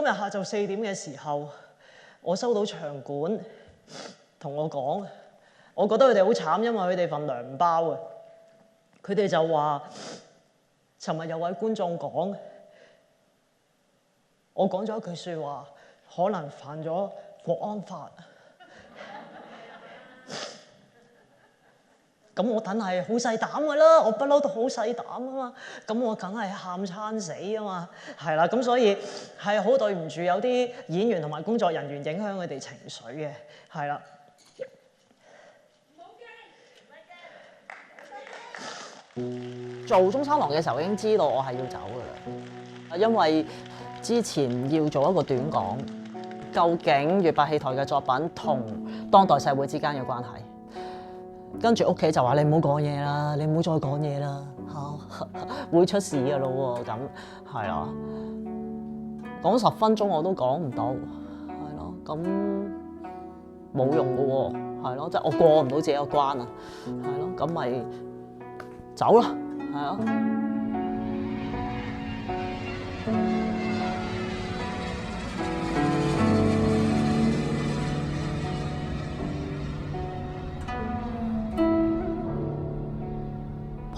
今日下晝4點嘅時候，我收到場館同我講，我覺得佢哋好慘，因為佢哋份糧唔包啊。佢哋就話，尋日有位觀眾講，我講咗一句説話，可能犯咗國安法。咁我梗係好細膽㗎啦，我不嬲都好細膽啊嘛，咁我梗係喊餐死啊嘛，係啦，咁所以係好對唔住有啲演員同埋工作人員影響佢哋情緒嘅，係啦。做中山狼嘅時候已經知道我係要走㗎啦，因為之前要做一個短講，究竟粵白戲台嘅作品同當代社會之間嘅關係。跟住屋企就話：你唔好講嘢啦，你唔好再講嘢啦，嚇會出事㗎咯喎，咁係啦。講10分鐘我都講唔到，係咯，咁冇用㗎喎，係咯，即係我過唔到自己個關啊，係咯，咁咪走啦，係啊。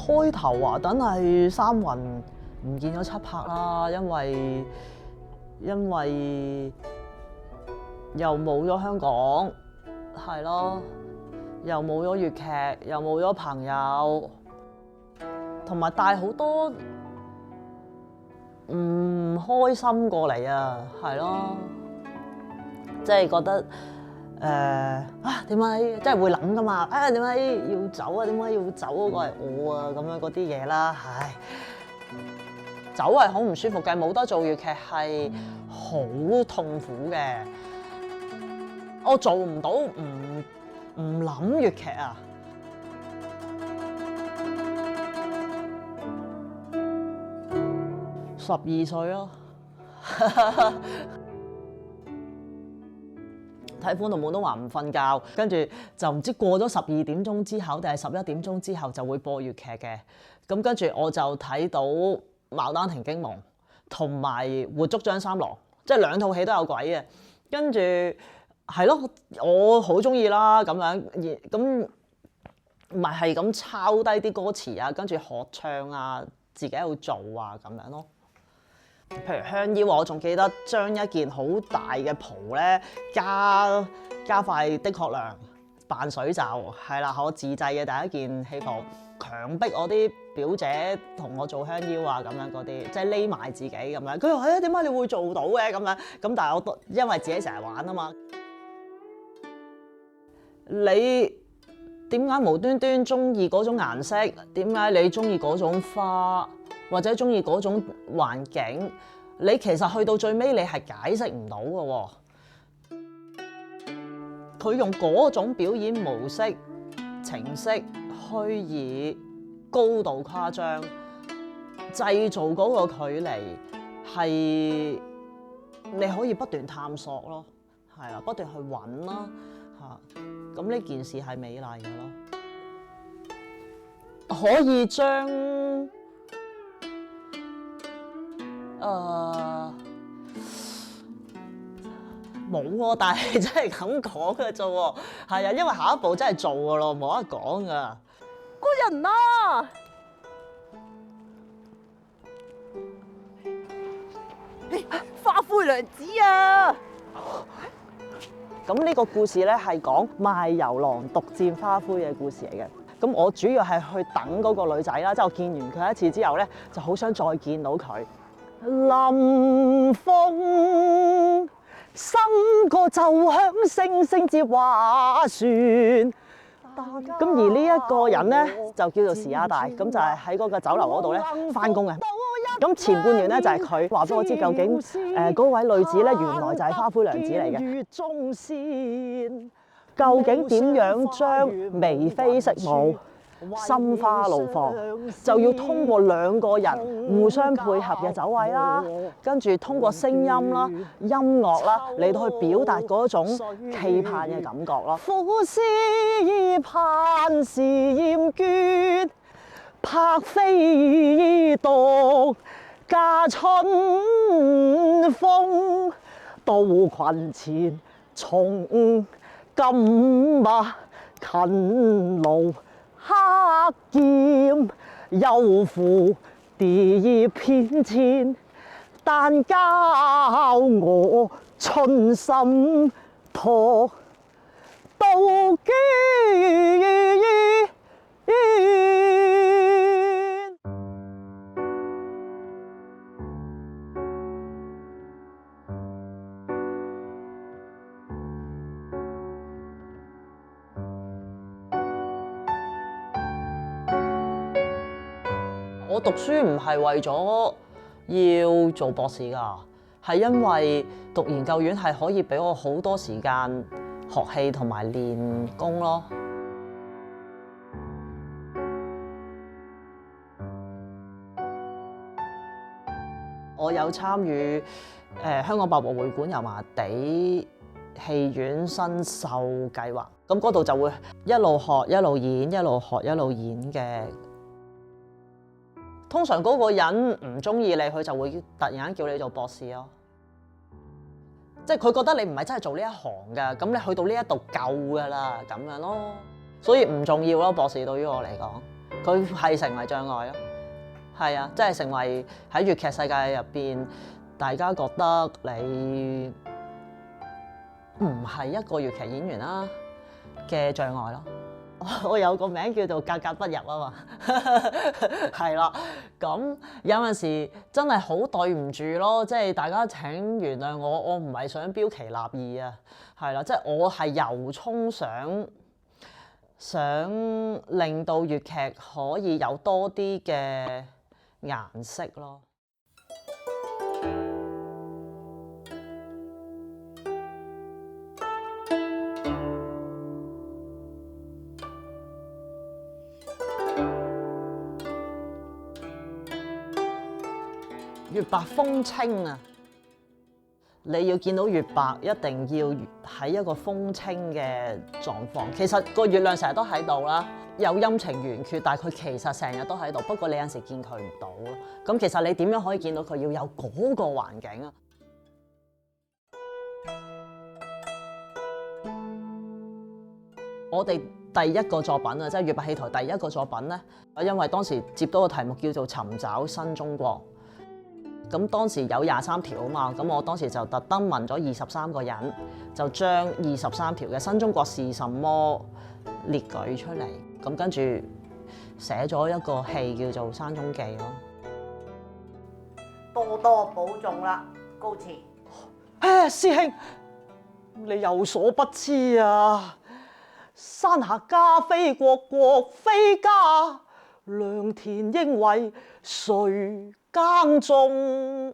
開頭話等係三魂唔見咗7拍啦，因為又冇咗香港，係咯，又冇咗粵劇，又冇咗朋友，同埋帶好多唔開心過嚟啊，係咯，即係覺得。點解即係會諗㗎嘛？點解要走啊？點解要走嗰個係我啊？咁樣嗰啲嘢啦，唉，走係好唔舒服嘅，冇得做粵劇係好痛苦嘅。我做唔到唔諗粵劇啊！12歲咯。睇歡樂滿東華唔瞓覺，跟住就唔知過咗12點鐘之後定係11點鐘之後就會播粵劇嘅。咁跟住我就睇到《牡丹亭驚夢》同埋《活捉張三郎》，即係2套戲都有鬼嘅。跟住係咯，我好中意啦咁樣，咁咪係咁抄低啲歌詞啊，跟住學唱啊，自己喺度做啊咁樣咯。譬如香腰，我仲記得將一件好大嘅袍咧，加塊的確良扮水袖，係啦，我自製嘅第一件戲服，強迫我啲表姐同我做香腰啊咁樣嗰啲，即係匿埋自己咁樣。佢話：點解你會做到嘅咁樣？咁但係我都因為自己成日玩啊嘛。你點解無端端中意嗰種顏色？點解你中意嗰種花？或者中意嗰種環境，你其實去到最尾，你係解釋唔到嘅喎。佢用嗰種表演模式、程式、虛擬、高度誇張，製造嗰個距離係你可以不斷探索咯，係啦，不斷去揾啦嚇。咁呢件事係美麗嘅咯，可以將。冇喎，但係真係咁講嘅啫喎，係啊，因為下一步真係做嘅咯，冇得講噶。個人啊，花魁娘子啊！咁呢個故事咧係講賣油郎獨佔花魁嘅故事嚟嘅。咁我主要係去等嗰個女仔啦，即係我見完佢一次之後咧，就好想再見到佢。臨風生個就響聲聲接話船，咁而呢一個人咧就叫做時亞大，咁就係喺嗰個酒樓嗰度咧返工嘅。咁前半段咧就係佢話俾我知究竟嗰位女子咧原來就係花魁娘子嚟嘅。究竟點樣將眉飛色舞、心花怒放，就要通過2個人互相配合嘅走位啦，跟住通過聲音啦、音樂啦嚟到去表達嗰種期盼嘅感覺咯。苦思盼時厭倦，拍飛獨駕春風到群前，從今馬勤勞克儉，有負地偏遷，但教我春心托到堅。我讀書唔係為咗要做博士㗎，係因為讀研究院係可以俾我好多時間學戲同埋練功咯。我有參與香港百和會館油麻地戲院新秀計劃，咁嗰度就會一路學一路演，一路學一路演嘅。通常嗰個人唔中意你，佢就會突然間叫你做博士咯。即係佢覺得你唔係真係做呢一行㗎，咁你去到呢一度夠㗎啦，咁樣咯。所以唔重要咯，博士對於我嚟講，佢係成為障礙咯。係啊，即係成為喺粵劇世界入邊，大家覺得你唔係一個粵劇演員啦嘅障礙咯。我有個名叫做格格不入啊嘛，係啦。咁有陣時真係好對唔住咯，即係大家請原諒我唔係想標奇立異啊，係啦，即係我係由衷想令到粵劇可以有多啲嘅顏色咯。月白風清啊！你要見到月白，一定要喺一個風清嘅狀況。其實個月亮成日都喺度啦，有陰晴圓缺，但係佢其實成日都喺度。不過你有陣時見佢唔到咯。咁其實你點樣可以見到佢？要有嗰個環境啊！我哋第一個作品啊，即係粵白戲台第一個作品咧，因為當時接到個題目叫做尋找新中國。咁當時有23條啊嘛，咁我當時就特登問咗23個人，就將23條嘅新中國是什麼列舉出嚟，咁跟住寫咗一個戲叫做《山中記》咯。多多保重啦，高慈。師兄，你有所不知啊，山下家非國，國非家，良田應為誰耕種？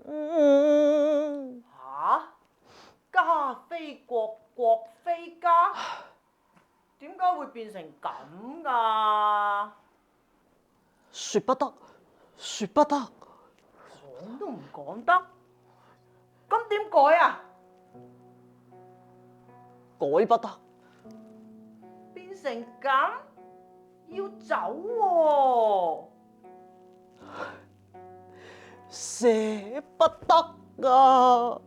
嚇！家非國，國非家，點解會變成咁㗎？說不得，說不得，講都唔講得，咁點改啊？改不得，變成咁，要走喎。捨不得啊！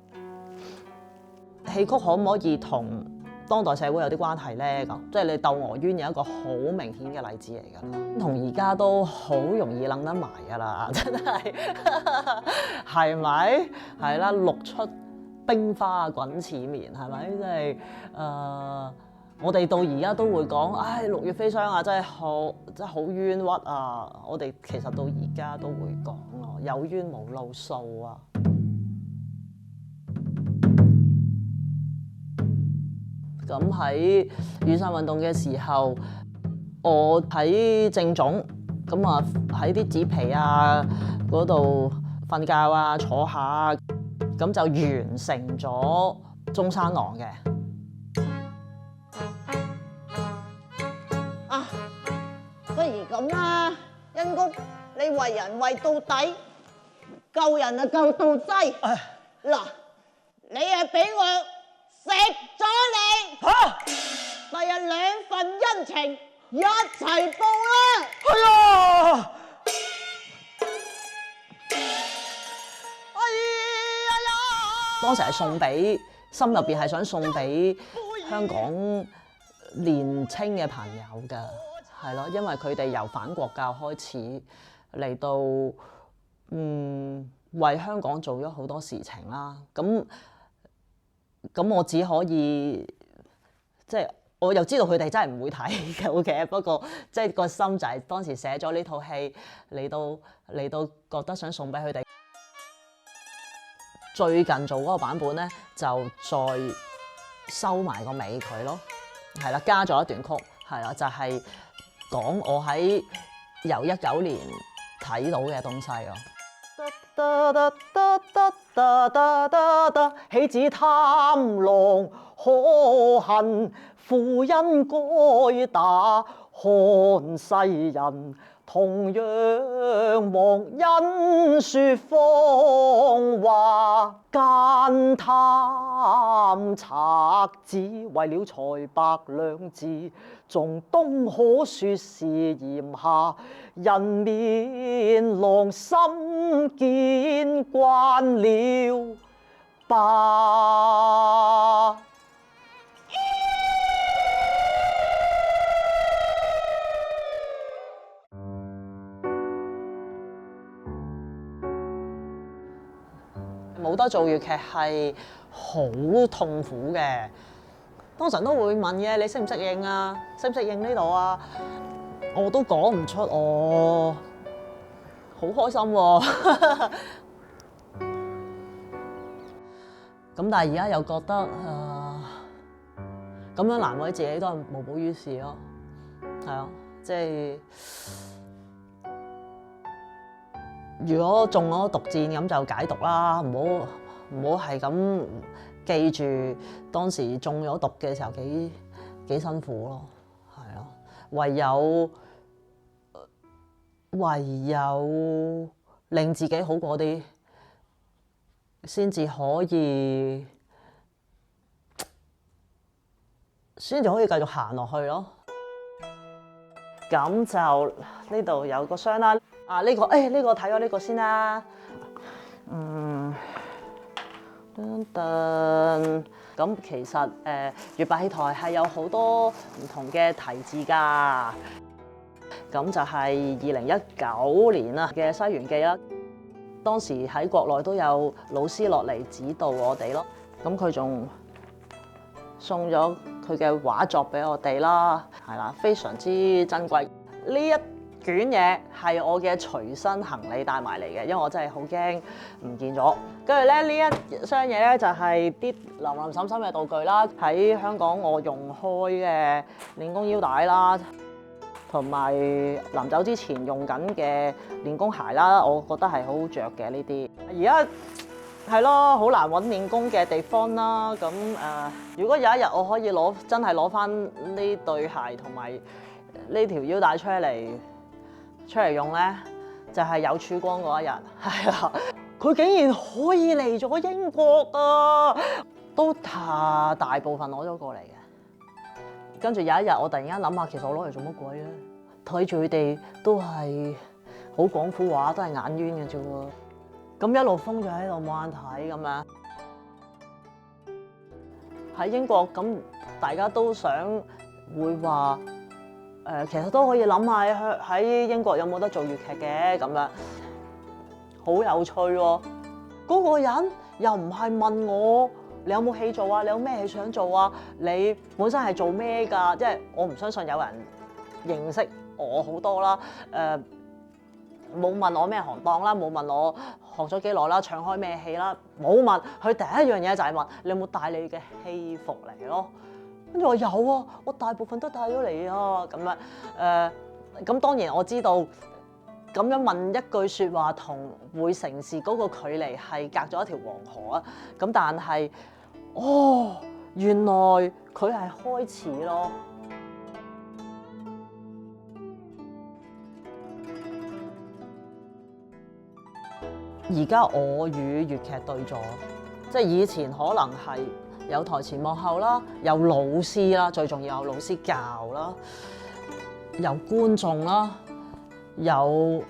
戲曲可唔可以同當代社會有啲關係咧？咁即係你《竇娥冤》有一個好明顯嘅例子嚟㗎啦，同而家都好容易諗得埋㗎啦，真係係咪？係啦，六出冰花滾似棉，係咪？即係我哋到而家都會講，唉，六月飛霜啊，真係好冤屈啊！我哋其實到而家都會講咯，有冤無路訴啊！咁喺雨傘運動嘅時候，我喺政總，咁啊喺啲紙皮啊嗰度瞓覺啊，坐下，咁就完成咗中山狼嘅。不如咁啦，恩公，你為人為到底，救人啊救到劑。嗱，你係俾我食咗你，第日兩份恩情一齊報啦。係啊！當時係送俾心入邊係想送俾香港年青嘅朋友㗎，係咯，因為佢哋由反國教開始嚟到為香港做咗好多事情啦。咁我只可以即係我又知道佢哋真係唔會睇嘅，不過即係個心就係當時寫咗呢套戲嚟到覺得想送俾佢哋。最近做嗰個版本咧，就再收埋個尾佢咯，係啦，加咗一段曲，係啦，就係講我喺由19年睇到嘅東西咯。豈止貪狼可恨，負恩該打，看世人同樣忘恩説謊話，奸貪賊子為了財白兩字，仲東可説是炎夏，人面狼心見慣了吧。冇得做粵劇係好痛苦嘅，當時都會問嘅，你適唔適應啊？適唔適應呢度啊？我都講唔出，我好開心喎。咁但係而家又覺得咁樣難為自己都係無補於事咯，係啊，即係。如果中咗毒箭咁就解毒啦，唔好係咁記住當時中咗毒嘅時候幾辛苦咯，係咯，唯有令自己好過啲，先至可以繼續行落去咯。咁就呢度有個箱啦。呢個睇咗呢個先啦。咁其實粵白戲台係有好多唔同嘅題字㗎。咁就係2019年啊嘅《西園記》啦。當時喺國內都有老師落嚟指導我哋咯。咁佢仲送咗佢嘅畫作俾我哋啦，係啦，非常之珍貴。呢一卷嘢係我嘅隨身行李帶埋嚟嘅，因為我真係好驚唔見咗。跟住咧呢一箱嘢咧就係啲林林沈沈嘅道具啦，喺香港我用開嘅練功腰帶啦，同埋臨走之前用緊嘅練功鞋啦，我覺得係好着嘅呢啲。而家係咯，好難揾練功嘅地方啦。咁如果有一日我可以真係攞翻呢對鞋同埋呢條腰帶出嚟用咧，就係有曙光嗰一日，係啦。佢竟然可以嚟咗英國啊，都大部分攞咗過嚟嘅。跟住有一日我突然間諗下，其實我攞嚟做乜鬼咧？睇住佢哋都係好廣府話，都係眼冤嘅啫喎。咁一路封咗喺度冇眼睇咁樣。喺英國咁，大家都會話。其實都可以諗下喺英國有冇得做粵劇嘅咁樣，好有趣喎！嗰個人又唔係問我你有冇戲做啊？你有咩戲想做啊？你本身係做咩㗎？即係我唔相信有人認識我好多啦。冇問我咩行當啦，冇問我學咗幾耐啦，唱開咩戲啦，冇問佢第一樣嘢就係問你有冇帶你嘅戲服嚟咯。跟住我有啊，我大部分都帶咗嚟啊，咁樣咁當然我知道咁樣問一句説話同會成事嗰個距離係隔咗一條黃河啊，咁但係原來佢係開始咯。而家我與粵劇對咗，即係以前可能係。有台前幕後啦，有老師啦，最重要有老師教啦，有觀眾啦，有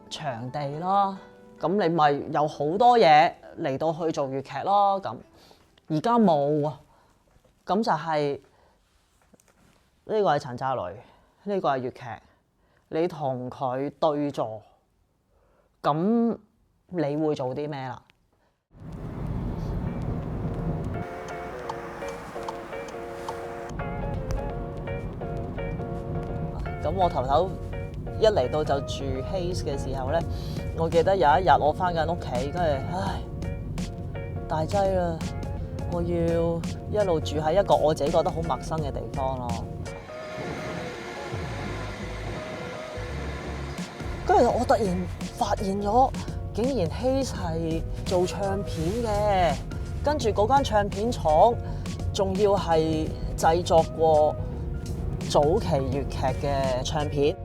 場地啦，咁咁你咪有好多嘢嚟到去做粵劇咯。咁而家冇啊，咁就係呢個係陳澤雷，呢個係粵劇，你同佢對坐，咁你會做啲咩啦？咁我頭一嚟到就住 Hayes 嘅時候咧，我記得有一日我翻緊屋企，跟住唉大劑啦，我要一路住喺一個我自己覺得好陌生嘅地方咯。跟住我突然發現咗，竟然 Hayes 係做唱片嘅，跟住嗰間唱片廠仲要係製作過早期粵劇嘅唱片。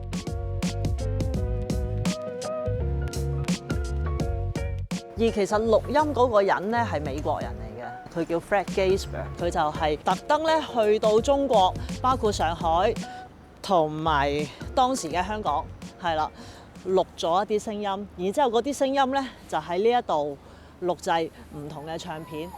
而其實錄音嗰個人咧係美國人嚟嘅，佢叫 Fred Gaisberg， 佢就係特登咧去到中國，包括上海同埋當時嘅香港，係啦，錄咗一啲聲音，然之後嗰啲聲音咧就喺呢一度錄製唔同嘅唱片。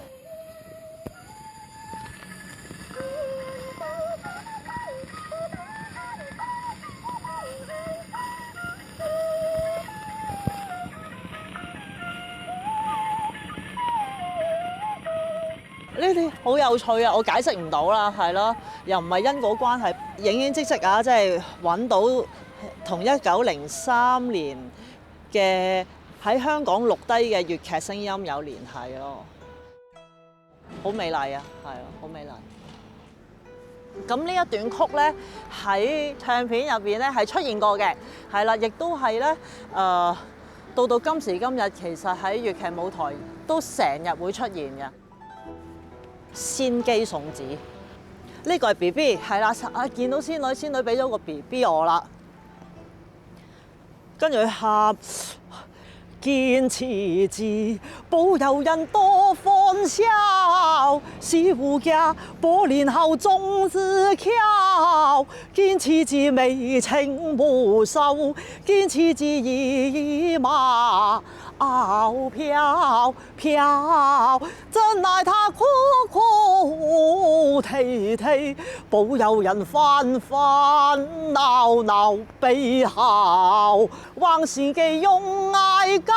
呢啲好有趣啊！我解釋唔到啦，係咯，又唔係因果關係，影影即即啊！即係揾到同1903年嘅喺香港錄低嘅粵劇聲音有聯繫咯，好美麗啊，係啊，好美麗。咁呢一段曲咧喺唱片入邊咧係出現過嘅，係啦，亦都係咧到今時今日，其實喺粵劇舞台都成日會出現嘅。仙姬送子，呢個係 BB， 係啦，見到仙女俾咗個 BB 我啦，跟住喊堅持字，保佑人多歡笑，是胡家過年後粽子橋，堅持字眉情無收，堅持字兒馬翱飄飄，真愛他哭哭啼啼，保佑人歡歡鬧鬧悲號，往事記用愛交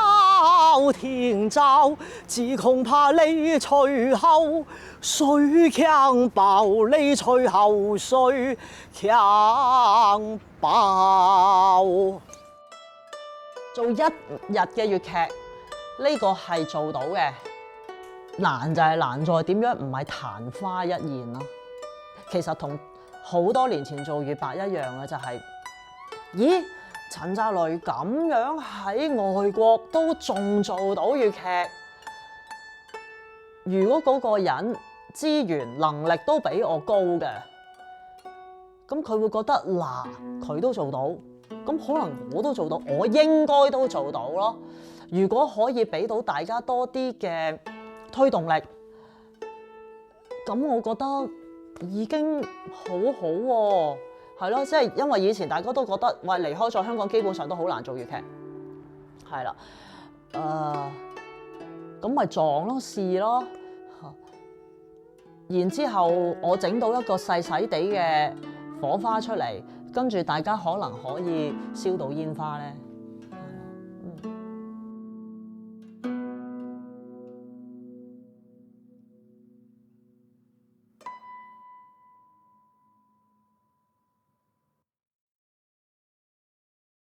聽照，只恐怕你隨後誰強暴，你隨後誰強暴。做一日嘅粵劇，呢個係做到嘅，難就係難在點樣唔係曇花一現咯。其實同好多年前做粵白一樣嘅，就係，咦，陳澤雷咁樣喺外國都仲做到粵劇，如果嗰個人資源能力都比我高嘅，咁佢會覺得嗱，佢都做到。咁可能我都做到，我應該都做到咯。如果可以俾到大家多啲嘅推動力，咁我覺得已經好好喎。係咯，即係因為以前大家都覺得，喂，離開咗香港基本上都好難做粵劇，係啦，咁咪撞咯，試咯。然之後我整到一個細細地嘅火花出嚟。跟住大家可能可以燒到煙花咧。